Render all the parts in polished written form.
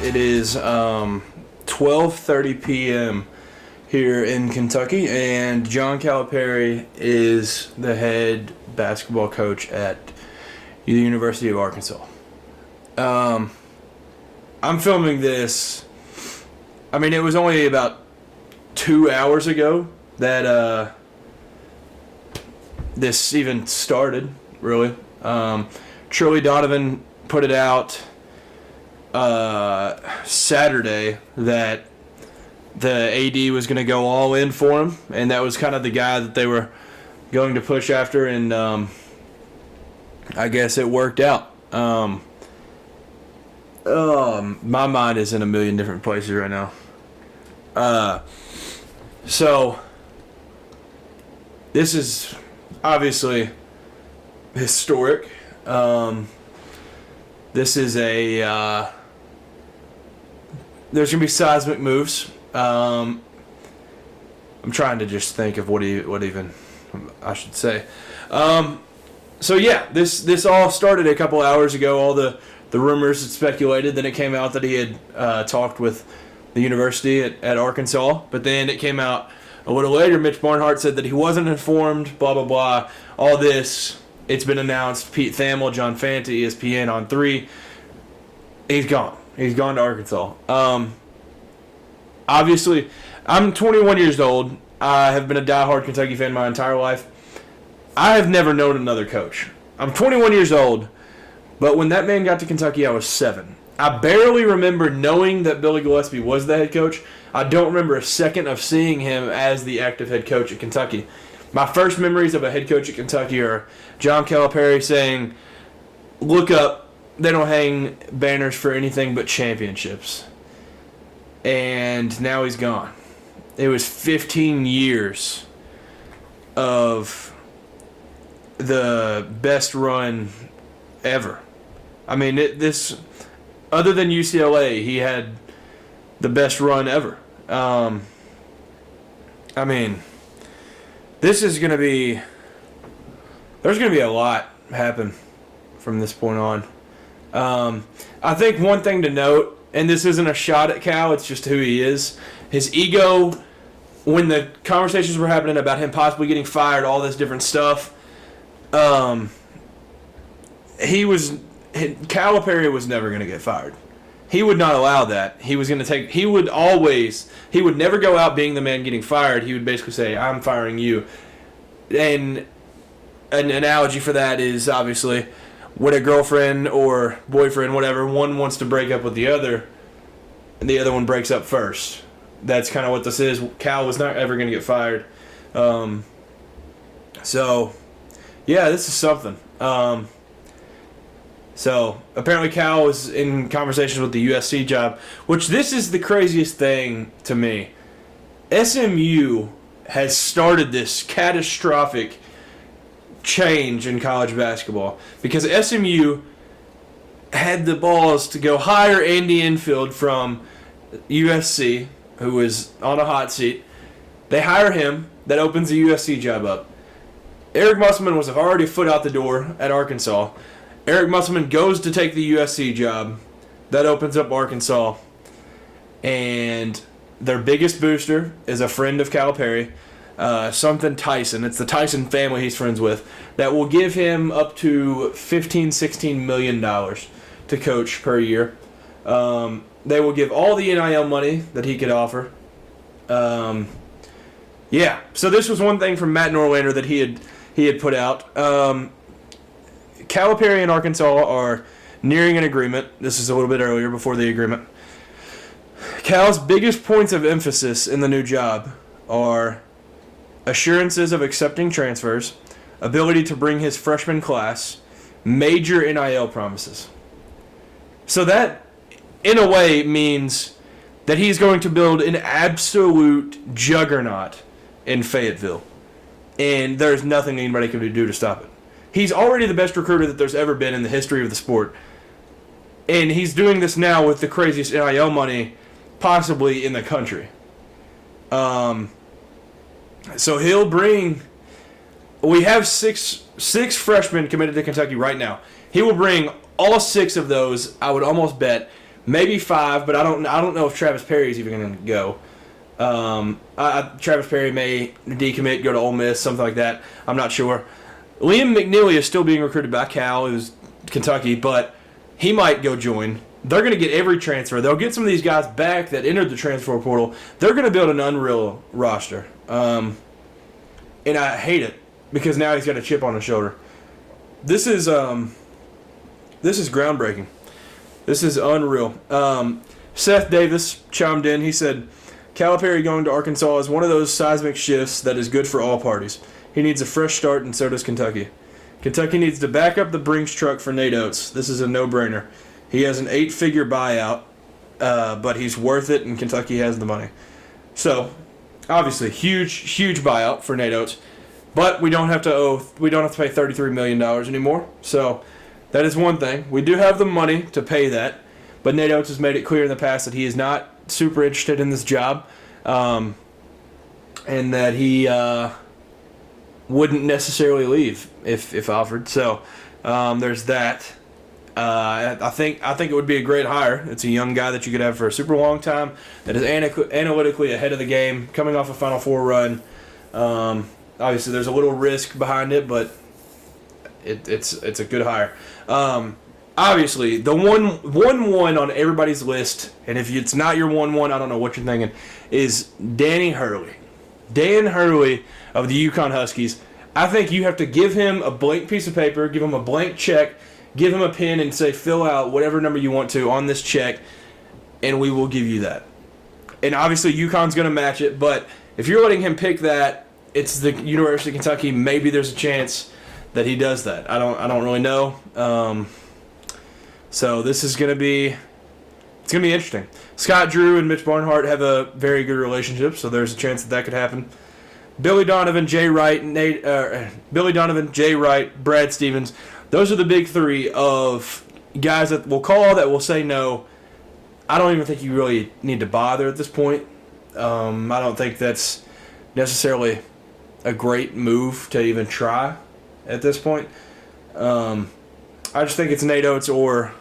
It is 12:30 p.m. here in Kentucky, and John Calipari is the head basketball coach at the University of Arkansas. I'm filming this. I mean, it was only about 2 hours ago that this even started, really. Shirley Donovan put it out Saturday that the AD was going to go all in for him, and that was kind of the guy that they were going to push after, and I guess it worked out. My mind is in a million different places right now. So this is obviously historic. This is there's going to be seismic moves. I'm trying to just think of what even I should say. So yeah, this all started a couple hours ago. All the rumors had speculated. Then it came out that he had talked with the university at Arkansas. But then it came out a little later. Mitch Barnhart said that he wasn't informed. Blah blah blah. All this. It's been announced. Pete Thamel, John Fanta, ESPN on 3. He's gone. He's gone to Arkansas. Obviously, I'm 21 years old. I have been a diehard Kentucky fan my entire life. I have never known another coach. I'm 21 years old, but when that man got to Kentucky, I was 7. I barely remember knowing that Billy Gillispie was the head coach. I don't remember a second of seeing him as the active head coach at Kentucky. My first memories of a head coach at Kentucky are John Calipari saying, "Look up, they don't hang banners for anything but championships." And now he's gone. It was 15 years of the best run ever. I mean, other than UCLA, he had the best run ever. I mean, this is going to be... There's going to be a lot happen from this point on. I think one thing to note, and this isn't a shot at Cal, it's just who he is. His ego, when the conversations were happening about him possibly getting fired, all this different stuff, Calipari was never going to get fired. He would not allow that. He would never go out being the man getting fired. He would basically say, "I'm firing you." And an analogy for that is obviously when a girlfriend or boyfriend, whatever, one wants to break up with the other, and the other one breaks up first. That's kind of what this is. Cal was not ever going to get fired. So, yeah, this is something. So, apparently Cal was in conversations with the USC job, which this is the craziest thing to me. SMU has started this catastrophic change in college basketball because SMU had the balls to go hire Andy Enfield from USC, who was on a hot seat. They hire him. That opens the USC job up. Eric Musselman was already a foot out the door at Arkansas. Eric Musselman goes to take the USC job. That opens up Arkansas. And their biggest booster is a friend of Calipari, something Tyson. It's the Tyson family he's friends with. That will give him up to $15-16 million to coach per year. They will give all the NIL money that he could offer. Yeah, so this was one thing from Matt Norlander that he had put out. Calipari and Arkansas are nearing an agreement. This is a little bit earlier, before the agreement. Cal's biggest points of emphasis in the new job are assurances of accepting transfers, ability to bring his freshman class, major NIL promises. So that, in a way, means that he's going to build an absolute juggernaut in Fayetteville. And there's nothing anybody can do to stop it. He's already the best recruiter that there's ever been in the history of the sport. And he's doing this now with the craziest NIL money possibly in the country. So he'll bring... We have six freshmen committed to Kentucky right now. He will bring all 6 of those, I would almost bet, maybe 5, but I don't know if Travis Perry is even going to go. Travis Perry may decommit, go to Ole Miss, something like that. I'm not sure. Liam McNeely is still being recruited by Cal, who's Kentucky, but he might go join. They're going to get every transfer. They'll get some of these guys back that entered the transfer portal. They're going to build an unreal roster. And I hate it because now he's got a chip on his shoulder. This is groundbreaking. This is unreal. Seth Davis chimed in. He said, Calipari going to Arkansas is one of those seismic shifts that is good for all parties. He needs a fresh start, and so does Kentucky. Kentucky needs to back up the Brinks truck for Nate Oates. This is a no-brainer. He has an 8-figure buyout, but he's worth it, and Kentucky has the money. So, obviously, huge buyout for Nate Oates. But we don't have to pay $33 million anymore. So, that is one thing. We do have the money to pay that, but Nate Oates has made it clear in the past that he is not super interested in this job, and that he wouldn't necessarily leave if offered. So there's that. I think it would be a great hire. It's a young guy that you could have for a super long time that is analytically ahead of the game, coming off a Final Four run. Obviously, there's a little risk behind it, but it's a good hire. Obviously, the one on everybody's list, and if it's not your 1-1, I don't know what you're thinking, is Danny Hurley. Dan Hurley of the UConn Huskies. I think you have to give him a blank piece of paper, give him a blank check, give him a pen, and say fill out whatever number you want to on this check, and we will give you that. And obviously, UConn's going to match it, but if you're letting him pick that, it's the University of Kentucky. Maybe there's a chance that he does that. I don't really know. So this is going to be interesting. Scott Drew and Mitch Barnhart have a very good relationship, so there's a chance that could happen. Billy Donovan, Jay Wright, Brad Stevens. Those are the big three of guys that will call, that will say no. I don't even think you really need to bother at this point. I don't think that's necessarily a great move to even try at this point. I just think it's Nate Oates or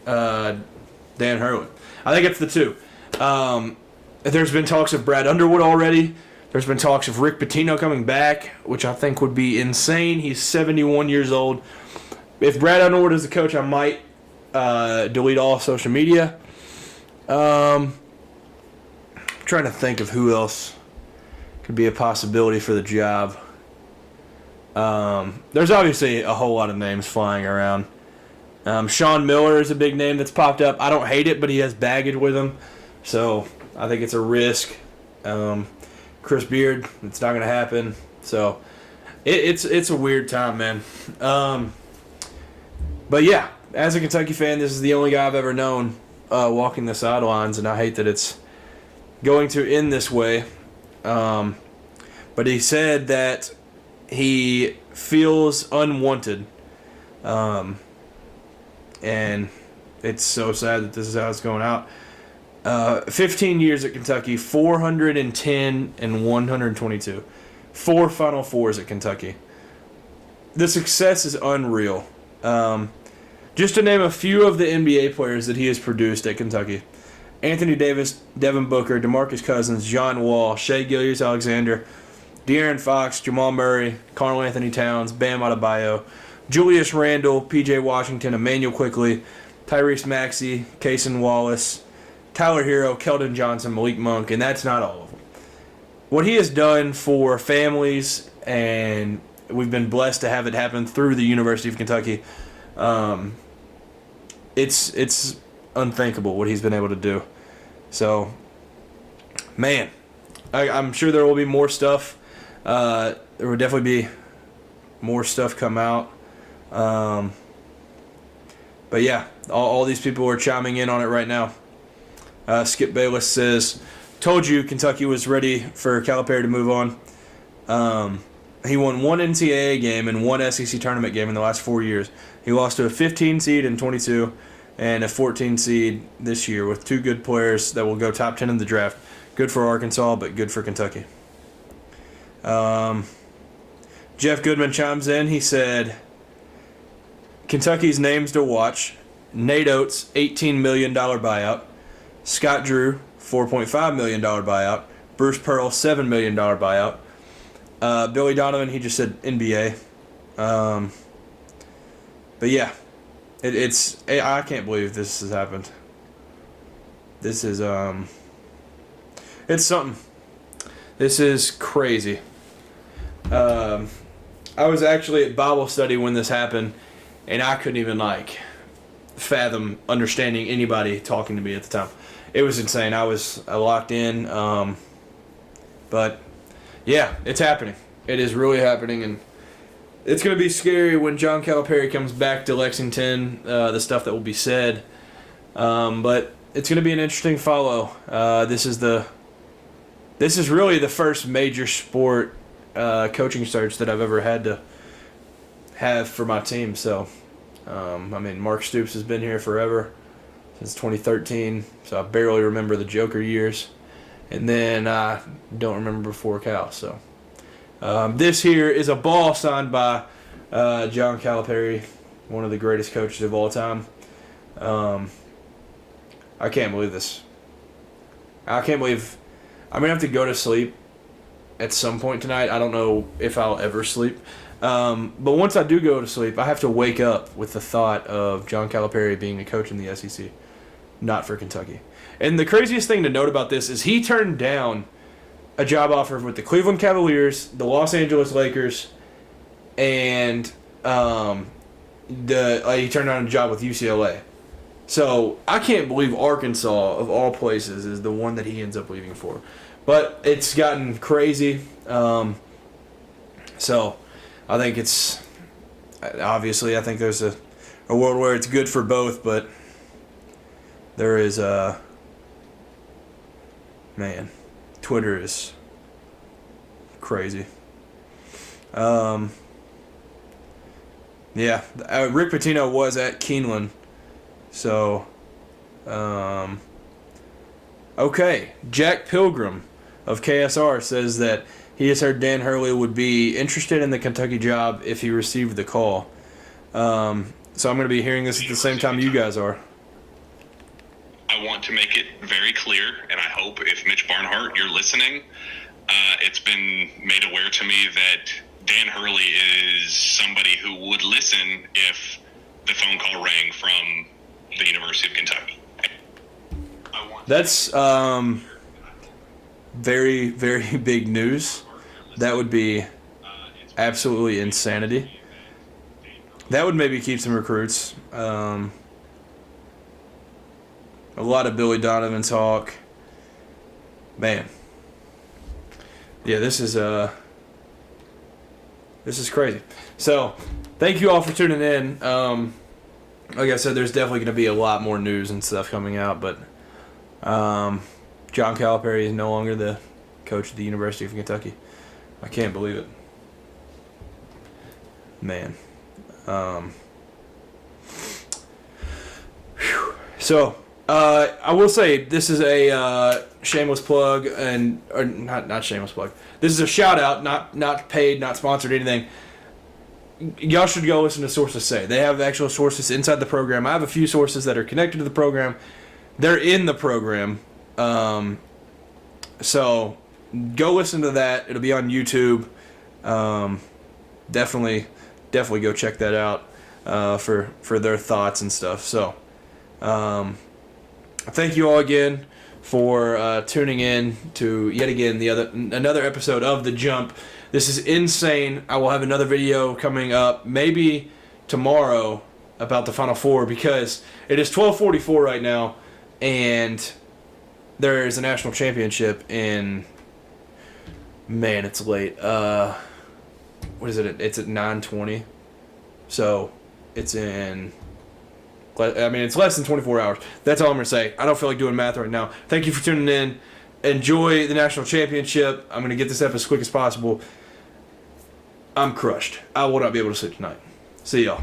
Dan Hurley. I think it's the two. There's been talks of Brad Underwood already. There's been talks of Rick Pitino coming back, which I think would be insane. He's 71 years old. If Brad Underwood is the coach, I might delete all social media. I'm trying to think of who else could be a possibility for the job. There's obviously a whole lot of names flying around. Sean Miller is a big name that's popped up. I don't hate it, but he has baggage with him, so I think it's a risk. Chris Beard, it's not going to happen. So it's a weird time, man. But yeah, as a Kentucky fan, this is the only guy I've ever known walking the sidelines, and I hate that it's going to end this way. But he said that he feels unwanted. And it's so sad that this is how it's going out. 15 years at Kentucky, 410 and 122. 4 Final Fours at Kentucky. The success is unreal. Just to name a few of the NBA players that he has produced at Kentucky. Anthony Davis, Devin Booker, DeMarcus Cousins, John Wall, Shai Gilgeous-Alexander, De'Aaron Fox, Jamal Murray, Karl Anthony Towns, Bam Adebayo, Julius Randle, P.J. Washington, Emmanuel Quickley, Tyrese Maxey, Cason Wallace, Tyler Hero, Keldon Johnson, Malik Monk, and that's not all of them. What he has done for families, and we've been blessed to have it happen through the University of Kentucky, it's unthinkable what he's been able to do. So, man, I'm sure there will be more stuff. There will definitely be more stuff come out. But yeah, all these people are chiming in on it right now. Skip Bayless says, told you Kentucky was ready for Calipari to move on. He won one NCAA game and one SEC tournament game in the last 4 years. He lost to a 15 seed in 22 and a 14 seed this year with 2 good players that will go top 10 in the draft. Good for Arkansas, but good for Kentucky. Jeff Goodman chimes in. He said, Kentucky's names to watch. Nate Oates, $18 million buyout. Scott Drew, $4.5 million buyout. Bruce Pearl, $7 million buyout. Billy Donovan, he just said NBA. But yeah, I can't believe this has happened. This is it's something. This is crazy. I was actually at Bible study when this happened, and I couldn't even fathom understanding anybody talking to me at the time. It was insane. I was locked in. But yeah, it's happening. It is really happening, and it's going to be scary when John Calipari comes back to Lexington. The stuff that will be said, but it's going to be an interesting follow. This is really the first major sport coaching search that I've ever had to have for my team. So, Mark Stoops has been here forever, since 2013. So I barely remember the Joker years, and then I don't remember before Cal. So this here is a ball signed by John Calipari, one of the greatest coaches of all time. I can't believe this. I can't believe I'm going to have to go to sleep at some point tonight. I don't know if I'll ever sleep. But once I do go to sleep, I have to wake up with the thought of John Calipari being a coach in the SEC, not for Kentucky. And the craziest thing to note about this is he turned down a job offer with the Cleveland Cavaliers, the Los Angeles Lakers, and he turned down a job with UCLA. So I can't believe Arkansas, of all places, is the one that he ends up leaving for. But it's gotten crazy. So I think it's obviously I think there's a world where it's good for both, but there is Twitter is crazy. Rick Pitino was at Keeneland. So, okay. Jack Pilgrim of KSR says that he has heard Dan Hurley would be interested in the Kentucky job if he received the call. So I'm going to be hearing this at the same time you guys are. I want to make it very clear, and I hope if Mitch Barnhart, you're listening, it's been made aware to me that Dan Hurley is somebody who would listen if the phone call rang from the University of Kentucky. That's very, very big news. That would be absolutely insanity. That would maybe keep some recruits. A lot of Billy Donovan talk. Man. Yeah, this is crazy. So, thank you all for tuning in. Like I said, there's definitely going to be a lot more news and stuff coming out, but John Calipari is no longer the coach at the University of Kentucky. I can't believe it. Man. So, I will say this is a shameless plug, or not shameless plug. This is a shout out, not paid, not sponsored, anything. Y'all should go listen to Sources Say. They have actual sources inside the program. I have a few sources that are connected to the program. They're in the program. So go listen to that. It'll be on YouTube. Definitely go check that out for their thoughts and stuff. So thank you all again for tuning in to yet again another episode of The Jump. This is insane. I will have another video coming up maybe tomorrow about the Final Four because it is 12:44 right now and there is a national championship in, man, it's late. What is it? It's at 9:20. So it's it's less than 24 hours. That's all I'm going to say. I don't feel like doing math right now. Thank you for tuning in. Enjoy the national championship. I'm going to get this up as quick as possible. I'm crushed. I will not be able to sleep tonight. See y'all.